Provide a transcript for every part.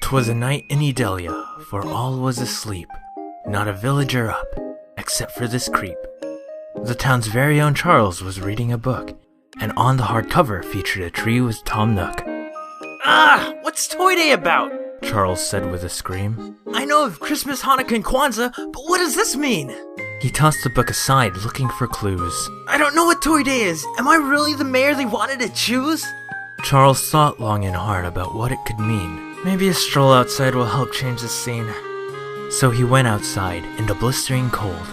'Twas a night in Edelia, for all was asleep, not a villager up, except for this creep. The town's very own Charles was reading a book, and on the hardcover featured a tree with Tom Nook. Ah, what's Toy Day about? Charles said with a scream. I know of Christmas, Hanukkah, and Kwanzaa, but what does this mean? He tossed the book aside, looking for clues. I don't know what Toy Day is. Am I really the mayor they wanted to choose? Charles thought long and hard about what it could mean. Maybe a stroll outside will help change the scene. So he went outside in the blistering cold.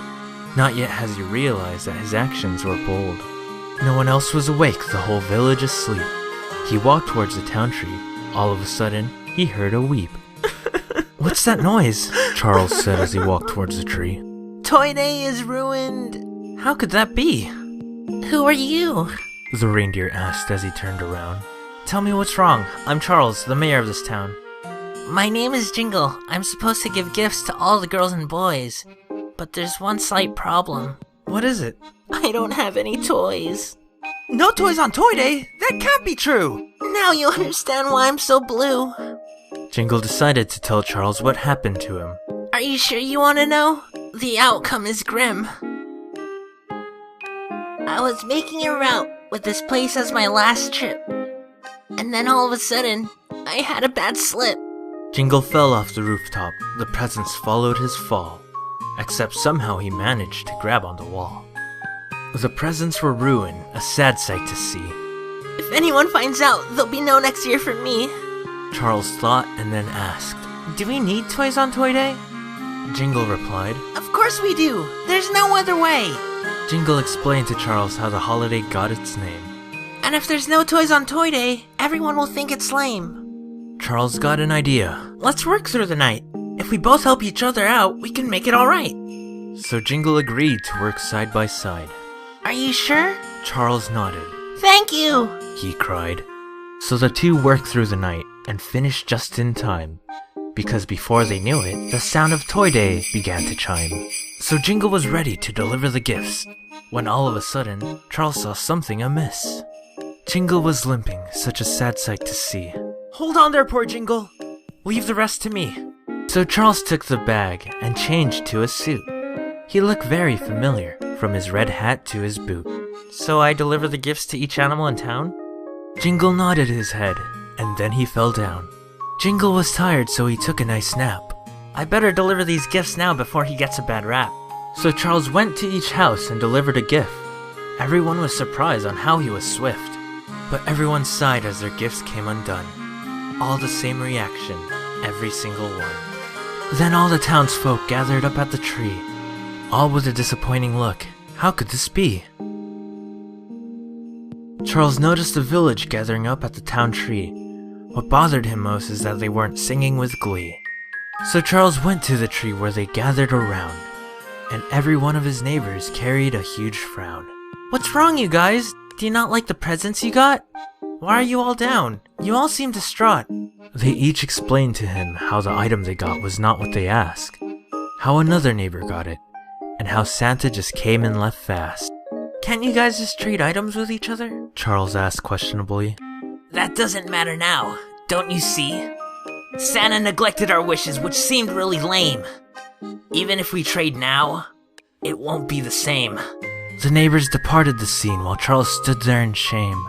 Not yet has he realized that his actions were bold. No one else was awake, the whole village asleep. He walked towards the town tree. All of a sudden, he heard a weep. What's that noise? Charles said as he walked towards the tree. Toy Day is ruined. How could that be? Who are you? The reindeer asked as he turned around. Tell me what's wrong. I'm Charles, the mayor of this town. My name is Jingle. I'm supposed to give gifts to all the girls and boys. But there's one slight problem. What is it? I don't have any toys. No toys on Toy Day? That can't be true. Now you understand why I'm so blue. Jingle decided to tell Charles what happened to him. Are you sure you want to know? The outcome is grim. I was making a route with this place as my last trip. And then all of a sudden, I had a bad slip. Jingle fell off the rooftop. The presents followed his fall. Except somehow he managed to grab on the wall. The presents were ruined, a sad sight to see. If anyone finds out, there'll be no next year for me. Charles thought and then asked, Do we need toys on Toy Day? Jingle replied, Of course we do. There's no other way. Jingle explained to Charles how the holiday got its name. And if there's no toys on Toy Day, everyone will think it's lame. Charles got an idea. Let's work through the night. If we both help each other out, we can make it alright. So Jingle agreed to work side by side. Are you sure? Charles nodded. Thank you! He cried. So the two worked through the night and finished just in time. Because before they knew it, the sound of Toy Day began to chime. So Jingle was ready to deliver the gifts, when all of a sudden, Charles saw something amiss. Jingle was limping, such a sad sight to see. Hold on there, poor Jingle. Leave the rest to me. So Charles took the bag and changed to a suit. He looked very familiar, from his red hat to his boot. So I deliver the gifts to each animal in town? Jingle nodded his head, and then he fell down. Jingle was tired, so he took a nice nap. I better deliver these gifts now before he gets a bad rap. So Charles went to each house and delivered a gift. Everyone was surprised on how he was swift. But everyone sighed as their gifts came undone. All the same reaction, every single one. Then all the townsfolk gathered up at the tree, all with a disappointing look. How could this be? Charles noticed the village gathering up at the town tree. What bothered him most is that they weren't singing with glee. So Charles went to the tree where they gathered around, and every one of his neighbors carried a huge frown. What's wrong, you guys? Do you not like the presents you got? Why are you all down? You all seem distraught. They each explained to him how the item they got was not what they asked, how another neighbor got it, and how Santa just came and left fast. Can't you guys just trade items with each other? Charles asked questionably. That doesn't matter now, don't you see? Santa neglected our wishes, which seemed really lame. Even if we trade now, it won't be the same. The neighbors departed the scene while Charles stood there in shame.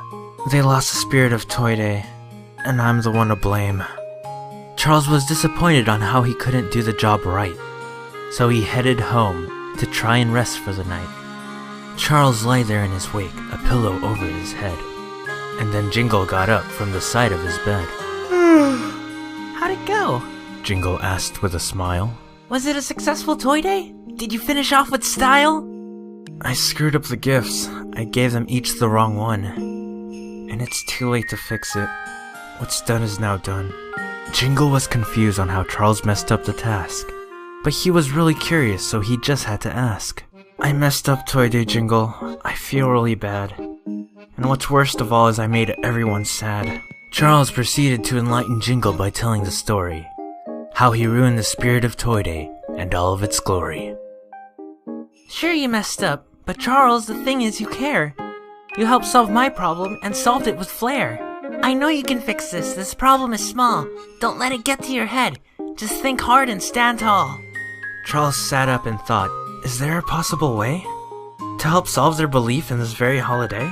They lost the spirit of Toy Day, and I'm the one to blame. Charles was disappointed on how he couldn't do the job right, so he headed home to try and rest for the night. Charles lay there in his wake, a pillow over his head, and then Jingle got up from the side of his bed. How'd it go? Jingle asked with a smile. Was it a successful Toy Day? Did you finish off with style? I screwed up the gifts. I gave them each the wrong one. And it's too late to fix it. What's done is now done. Jingle was confused on how Charles messed up the task. But he was really curious, so he just had to ask. I messed up Toy Day, Jingle. I feel really bad. And what's worst of all is I made everyone sad. Charles proceeded to enlighten Jingle by telling the story. How he ruined the spirit of Toy Day and all of its glory. Sure you messed up, but Charles, the thing is you care. You helped solve my problem and solved it with flair. I know you can fix this. This problem is small. Don't let it get to your head. Just think hard and stand tall. Charles sat up and thought, is there a possible way to help solve their belief in this very holiday?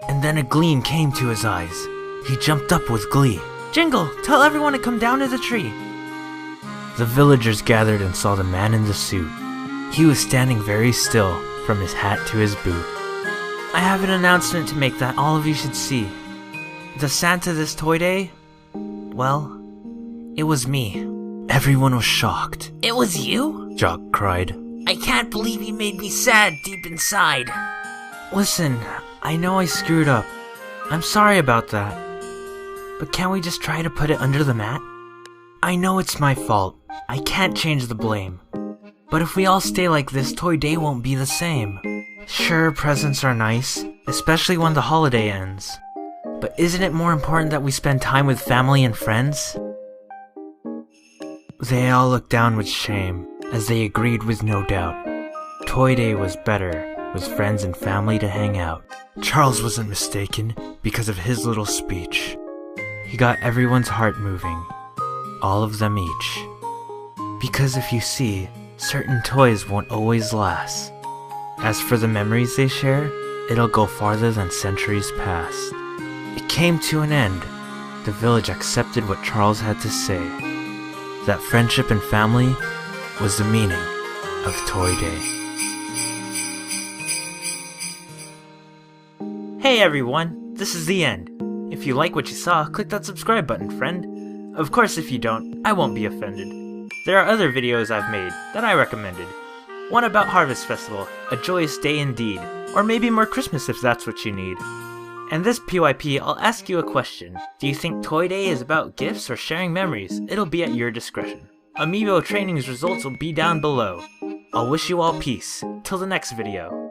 And then a gleam came to his eyes. He jumped up with glee. Jingle, tell everyone to come down to the tree. The villagers gathered and saw the man in the suit. He was standing very still, from his hat to his boot. I have an announcement to make that all of you should see. The Santa this toy day? Well, it was me. Everyone was shocked. It was you? Jock cried. I can't believe you made me sad deep inside. Listen, I know I screwed up. I'm sorry about that. But can't we just try to put it under the mat? I know it's my fault. I can't change the blame. But if we all stay like this, Toy Day won't be the same. Sure, presents are nice, especially when the holiday ends. But isn't it more important that we spend time with family and friends? They all looked down with shame, as they agreed with no doubt. Toy Day was better, with friends and family to hang out. Charles wasn't mistaken because of his little speech. He got everyone's heart moving, all of them each. Because if you see, certain toys won't always last. As for the memories they share, it'll go farther than centuries past. It came to an end. The village accepted what Charles had to say. That friendship and family was the meaning of Toy Day. Hey everyone, this is the end. If you like what you saw, click that subscribe button, friend. Of course, if you don't, I won't be offended. There are other videos I've made that I recommended. One about Harvest Festival, a joyous day indeed, or maybe more Christmas if that's what you need. And this PYP, I'll ask you a question. Do you think Toy Day is about gifts or sharing memories? It'll be at your discretion. Amiibo training's results will be down below. I'll wish you all peace. Till the next video.